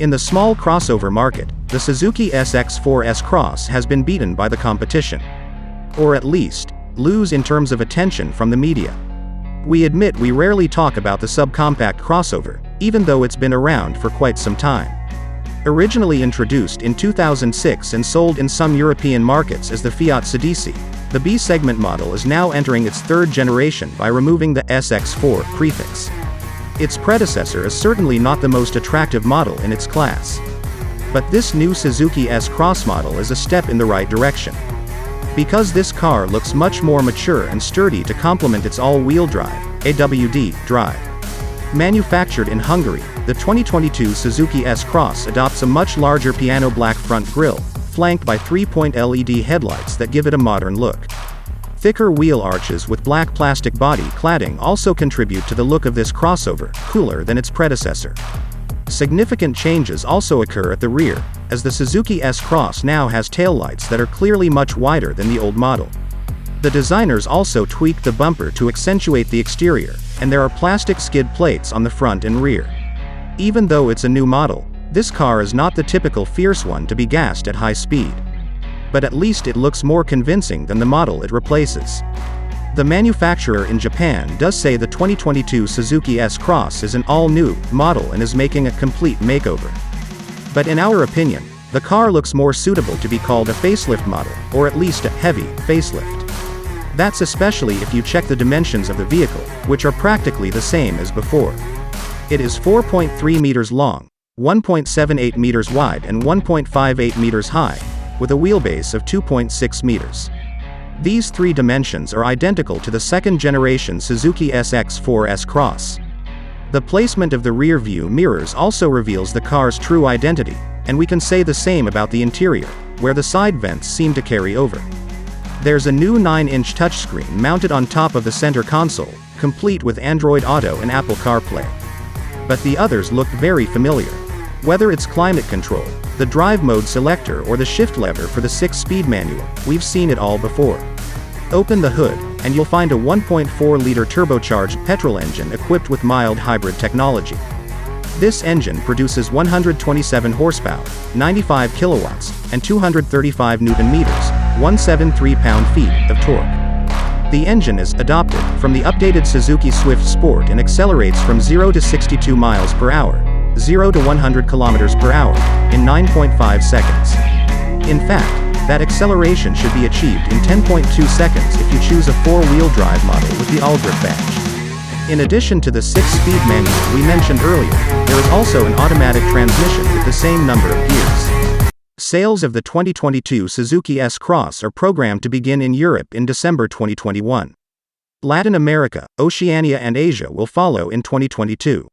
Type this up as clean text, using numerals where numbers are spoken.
In the small crossover market, the Suzuki SX4 S-Cross has been beaten by the competition. Or at least, lose in terms of attention from the media. We admit we rarely talk about the subcompact crossover, even though it's been around for quite some time. Originally introduced in 2006 and sold in some European markets as the Fiat Suzuki, the B-segment model is now entering its third generation by removing the SX4 prefix. Its predecessor is certainly not the most attractive model in its class. But this new Suzuki S-Cross model is a step in the right direction. Because this car looks much more mature and sturdy to complement its all-wheel drive, AWD, drive. Manufactured in Hungary, the 2022 Suzuki S-Cross adopts a much larger piano black front grille, flanked by 3-point LED headlights that give it a modern look. Thicker wheel arches with black plastic body cladding also contribute to the look of this crossover, cooler than its predecessor. Significant changes also occur at the rear, as the Suzuki S-Cross now has taillights that are clearly much wider than the old model. The designers also tweaked the bumper to accentuate the exterior, and there are plastic skid plates on the front and rear. Even though it's a new model, this car is not the typical fierce one to be gassed at high speed. But at least it looks more convincing than the model it replaces. The manufacturer in Japan does say the 2022 Suzuki S-Cross is an all-new model and is making a complete makeover. But in our opinion, the car looks more suitable to be called a facelift model, or at least a heavy facelift. That's especially if you check the dimensions of the vehicle, which are practically the same as before. It is 4.3 meters long, 1.78 meters wide and 1.58 meters high, with a wheelbase of 2.6 meters. These three dimensions are identical to the second-generation Suzuki SX4 S-Cross. The placement of the rear view mirrors also reveals the car's true identity, and we can say the same about the interior, where the side vents seem to carry over. There's a new 9-inch touchscreen mounted on top of the center console, complete with Android Auto and Apple CarPlay. But the others look very familiar. Whether it's climate control, the drive mode selector or the shift lever for the 6-speed manual, we've seen it all before. Open the hood, and you'll find a 1.4-liter turbocharged petrol engine equipped with mild hybrid technology. This engine produces 127 horsepower, 95 kilowatts, and 235 newton-meters, 173 pound-feet of torque. The engine is adopted from the updated Suzuki Swift Sport and accelerates from 0 to 62 miles per hour, 0 to 100 kilometers per hour, in 9.5 seconds. In fact, that acceleration should be achieved in 10.2 seconds if you choose a 4-wheel drive model with the All-Grip badge. In addition to the 6-speed manual we mentioned earlier, there is also an automatic transmission with the same number of gears. Sales of the 2022 Suzuki S-Cross are programmed to begin in Europe in December 2021. Latin America, Oceania and Asia will follow in 2022.